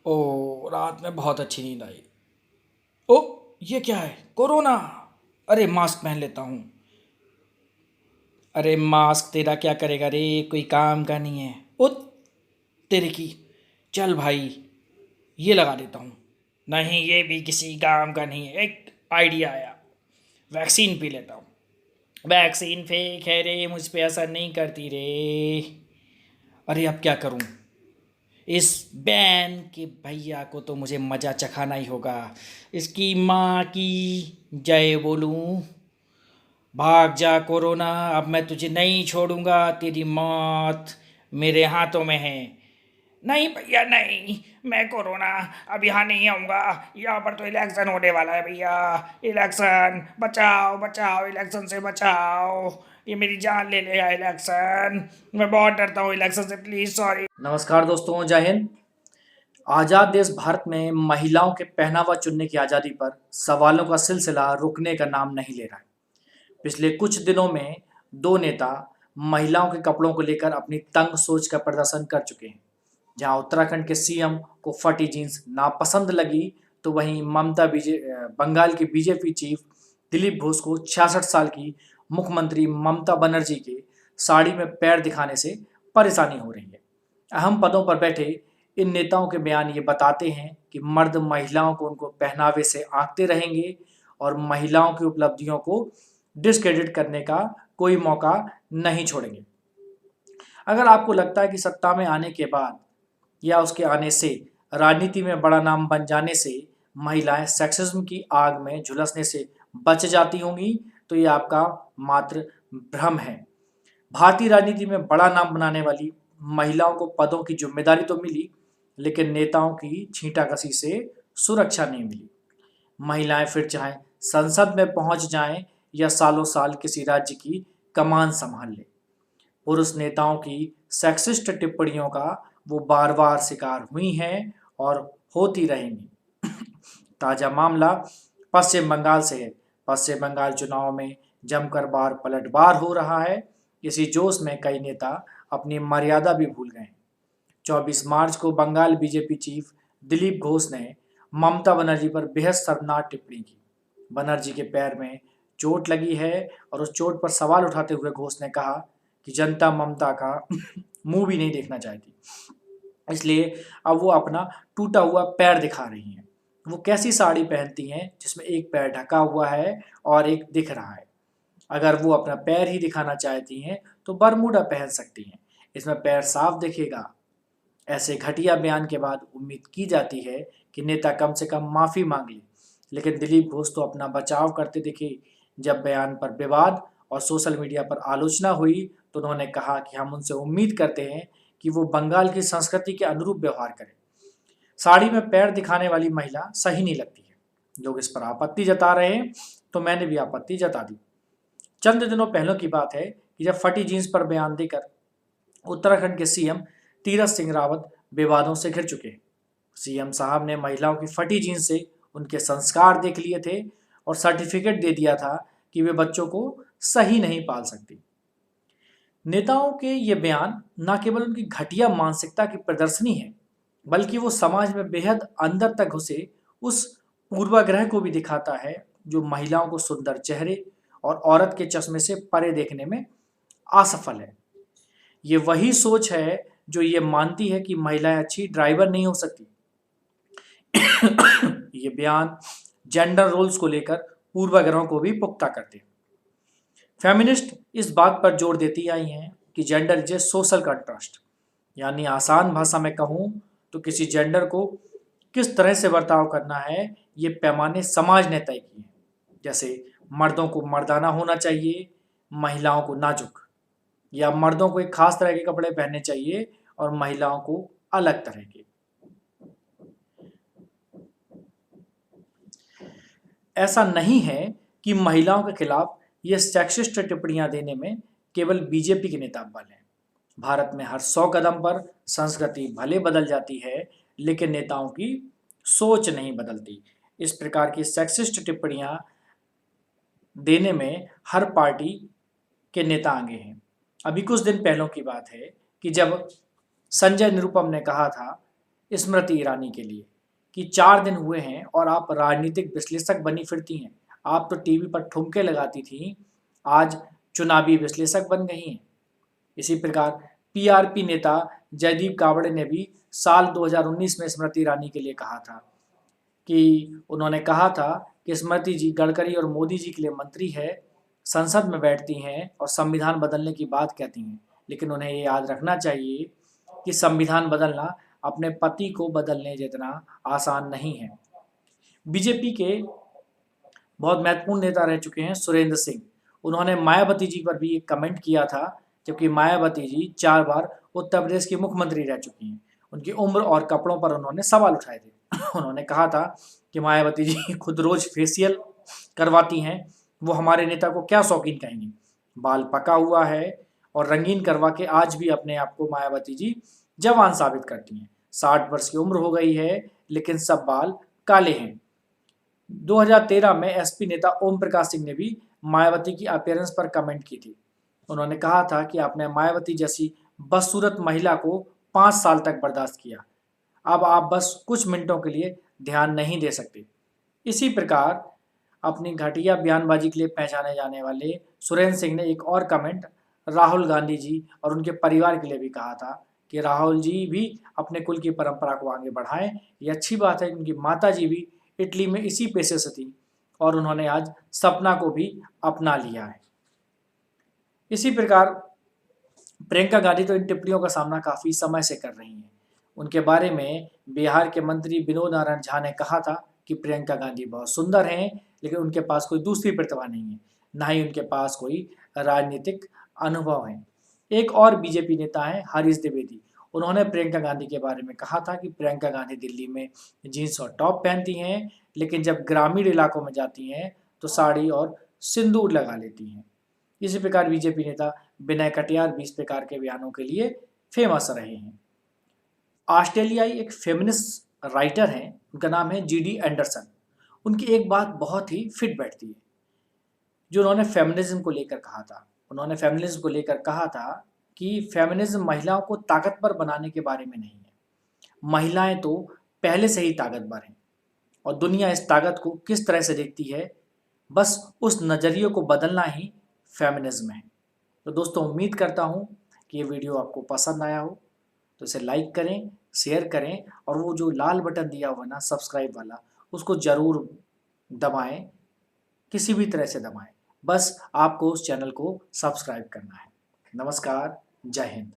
ओ, रात में बहुत अच्छी नींद आई। ओ, ये क्या है? कोरोना। अरे मास्क पहन लेता हूँ। अरे मास्क तेरा क्या करेगा रे, कोई काम का नहीं है। ओ तेरे की। चल भाई, ये लगा देता हूँ। नहीं, ये भी किसी काम का नहीं है। एक आइडिया आया, वैक्सीन पी लेता हूँ। वैक्सीन फेक है रे, मुझ पे असर नहीं करती रे। अरे अब क्या करूँ? इस बैन के भैया को तो मुझे मज़ा चखाना ही होगा। इसकी माँ की जय बोलूं। भाग जा कोरोना, अब मैं तुझे नहीं छोड़ूंगा। तेरी मौत मेरे हाथों में है। नहीं भैया नहीं, मैं कोरोना अब यहाँ नहीं आऊँगा। यहाँ पर तो इलेक्शन होने वाला है भैया। इलेक्शन बचाओ बचाओ, इलेक्शन से बचाओ। ये मेरी जान ले लेगा इलेक्शन। मैं बहुत डरता हूँ इलेक्शन से, प्लीज़ सॉरी। नमस्कार दोस्तों, जय हिंद। आज़ाद देश भारत में महिलाओं के पहनावा चुनने की आज़ादी पर सवालों का सिलसिला रुकने का नाम नहीं ले रहा है। पिछले कुछ दिनों में दो नेता महिलाओं के कपड़ों को लेकर अपनी तंग सोच का प्रदर्शन कर चुके हैं। जहां उत्तराखंड के सीएम को फटी जीन्स नापसंद लगी, तो वहीं बंगाल की बीजेपी चीफ दिलीप घोष को 66 साल की मुख्यमंत्री ममता बनर्जी के साड़ी में पैर दिखाने से परेशानी हो रही है। अहम पदों पर बैठे इन नेताओं के बयान ये बताते हैं कि मर्द महिलाओं को उनको पहनावे से आंकते रहेंगे और महिलाओं की उपलब्धियों को डिस्क्रेडिट करने का कोई मौका नहीं छोड़ेंगे। अगर आपको लगता है कि सत्ता में आने के बाद या उसके आने से राजनीति में बड़ा नाम बन जाने से महिलाएं सेक्सिज्म की आग में झुलसने से बच जाती होंगी, तो ये आपका मात्र भ्रम है। भारतीय राजनीति में बड़ा नाम बनाने वाली महिलाओं को पदों की जिम्मेदारी तो मिली, लेकिन नेताओं की छींटाकशी से सुरक्षा नहीं मिली। महिलाएं फिर चाहे संसद में पहुंच जाएं या सालों साल किसी राज्य की कमान संभाल ले, पुरुष नेताओं की सेक्सिस्ट टिप्पणियों का वो बार बार शिकार हुई हैं और होती रहेंगी। ताजा मामला पश्चिम बंगाल से है। पश्चिम बंगाल चुनाव में जमकर बार पलटवार हो रहा है। इसी जोश में कई नेता अपनी मर्यादा भी भूल गए। 24 मार्च को बंगाल बीजेपी चीफ दिलीप घोष ने ममता बनर्जी पर बेहद शर्मनाक टिप्पणी की। बनर्जी के पैर में चोट लगी है और उस चोट पर सवाल उठाते हुए घोष ने कहा कि जनता ममता का मुंह भी नहीं देखना चाहती, इसलिए अब वो अपना टूटा हुआ पैर दिखा रही हैं। वो कैसी साड़ी पहनती हैं जिसमें एक पैर ढका हुआ है और एक दिख रहा है? अगर वो अपना पैर ही दिखाना चाहती हैं तो बरमूडा पहन सकती हैं, इसमें पैर साफ दिखेगा। ऐसे घटिया बयान के बाद उम्मीद की जाती है कि नेता कम से कम माफी मांग ले, लेकिन दिलीप घोष तो अपना बचाव करते दिखे। जब बयान पर विवाद और सोशल मीडिया पर आलोचना हुई तो उन्होंने कहा कि हम उनसे उम्मीद करते हैं कि वो बंगाल की संस्कृति के अनुरूप व्यवहार करें। साड़ी में पैर दिखाने वाली महिला सही नहीं लगती है। लोग इस पर आपत्ति जता रहे हैं तो मैंने भी आपत्ति जता दी। चंद दिनों पहले की बात है कि जब फटी जींस पर बयान देकर उत्तराखंड के सीएम तीरथ सिंह रावत विवादों से घिर चुके हैं। सीएम साहब ने महिलाओं की फटी जींस से उनके संस्कार देख लिए थे और सर्टिफिकेट दे दिया था कि वे बच्चों को सही नहीं पाल सकती। नेताओं के ये बयान न केवल उनकी घटिया मानसिकता की प्रदर्शनी है, बल्कि वो समाज में बेहद अंदर तक घुसे उस पूर्वाग्रह को भी दिखाता है जो महिलाओं को सुंदर चेहरे और औरत के चश्मे से परे देखने में असफल है। ये वही सोच है जो ये मानती है कि महिलाएं अच्छी ड्राइवर नहीं हो सकती। ये बयान जेंडर रोल्स को लेकर पूर्वाग्रहों को भी पुख्ता करते हैं। फेमिनिस्ट इस बात पर जोर देती आई हैं कि gender is a social contrast, यानी आसान भाषा में कहूँ तो किसी जेंडर को किस तरह से बर्ताव करना है ये पैमाने समाज ने तय किए हैं। जैसे मर्दों को मर्दाना होना चाहिए, महिलाओं को नाजुक, या मर्दों को एक खास तरह के कपड़े पहनने चाहिए और महिलाओं को अलग तरह के। ऐसा नहीं है कि महिलाओं के खिलाफ ये सेक्सिस्ट टिप्पणियां देने में केवल बीजेपी के नेता बल हैं। भारत में हर 100 कदम पर संस्कृति भले बदल जाती है, लेकिन नेताओं की सोच नहीं बदलती। इस प्रकार की सेक्सिस्ट टिप्पणियां देने में हर पार्टी के नेता आगे हैं। अभी कुछ दिन पहलों की बात है कि जब संजय निरुपम ने कहा था स्मृति ईरानी के लिए कि 4 दिन हुए हैं और आप राजनीतिक विश्लेषक बनी फिरती हैं। आप तो टीवी पर ठुमके लगाती थीं, आज चुनावी विश्लेषक बन गई हैं। इसी प्रकार पीआरपी नेता जयदीप कावड़े ने भी साल 2019 में स्मृति ईरानी के लिए कहा था कि उन्होंने कहा था कि स्मृति जी गडकरी और मोदी जी के लिए मंत्री है, संसद में बैठती हैं और संविधान बदलने की बात कहती हैं, लेकिन उन्हें ये याद रखना चाहिए कि संविधान बदलना अपने पति को बदलने जितना आसान नहीं है। बीजेपी के बहुत महत्वपूर्ण नेता रह चुके हैं सुरेंद्र सिंह। उन्होंने मायावती जी पर भी एक कमेंट किया था, जबकि मायावती जी 4 बार उत्तर प्रदेश की मुख्यमंत्री रह चुकी हैं। उनकी उम्र और कपड़ों पर उन्होंने सवाल उठाए थे। उन्होंने कहा था कि मायावती जी खुद रोज फेशियल करवाती हैं, वो हमारे नेता को क्या शौकीन कहेंगी। बाल पका हुआ है और रंगीन करवा के आज भी अपने आप को मायावती जी जवान साबित करती हैं। 60 वर्ष की उम्र हो गई है, लेकिन सब बाल काले हैं। 2013 में एसपी नेता ओम प्रकाश सिंह ने भी मायावती की अपीयरेंस पर कमेंट की थी। उन्होंने कहा था कि आपने मायावती जैसी बदसूरत महिला को 5 साल तक बर्दाश्त किया, अब आप बस कुछ मिनटों के लिए ध्यान नहीं दे सकते। इसी प्रकार अपनी घटिया बयानबाजी के लिए पहचाने जाने वाले सुरेंद्र सिंह ने एक और कमेंट राहुल गांधी जी और उनके परिवार के लिए भी कहा था कि राहुल जी भी अपने कुल की परंपरा को आगे बढ़ाएं। ये अच्छी बात है, उनकी माता जी भी इटली में इसी पेशे से थी और उन्होंने आज सपना को भी अपना लिया है। इसी प्रकार प्रियंका गांधी तो इन टिप्पणियों का सामना काफी समय से कर रही हैं। उनके बारे में बिहार के मंत्री विनोद नारायण झा ने कहा था कि प्रियंका गांधी बहुत सुंदर हैं, लेकिन उनके पास कोई दूसरी प्रतिभा नहीं है, ना ही उनके पास कोई राजनीतिक अनुभव है। एक और बीजेपी नेता है हरीश द्विवेदी। उन्होंने प्रियंका गांधी के बारे में कहा था कि प्रियंका गांधी दिल्ली में जीन्स और टॉप पहनती हैं, लेकिन जब ग्रामीण इलाकों में जाती हैं तो साड़ी और सिंदूर लगा लेती हैं। इसी प्रकार बीजेपी नेता विनय कटियार भी इस प्रकार के बयानों के लिए फेमस रहे हैं। ऑस्ट्रेलियाई एक फेमिनिस्ट राइटर हैं, उनका नाम है जीडी एंडरसन। उनकी एक बात बहुत ही फिट बैठती है, जो उन्होंने फेमिनिज्म को लेकर कहा था। उन्होंने फेमिनिज्म को लेकर कहा था कि फेमिनिज्म महिलाओं को ताकतवर बनाने के बारे में नहीं है। महिलाएं तो पहले से ही ताकतवर हैं और दुनिया इस ताकत को किस तरह से देखती है, बस उस नज़रिए को बदलना ही फेमिनिज्म है। तो दोस्तों, उम्मीद करता हूँ कि ये वीडियो आपको पसंद आया हो, तो इसे लाइक करें, शेयर करें और वो जो लाल बटन दिया हुआ ना सब्सक्राइब वाला, उसको ज़रूर दबाएं, किसी भी तरह से दबाएं। बस आपको उस चैनल को सब्सक्राइब करना है। नमस्कार, जय हिंद।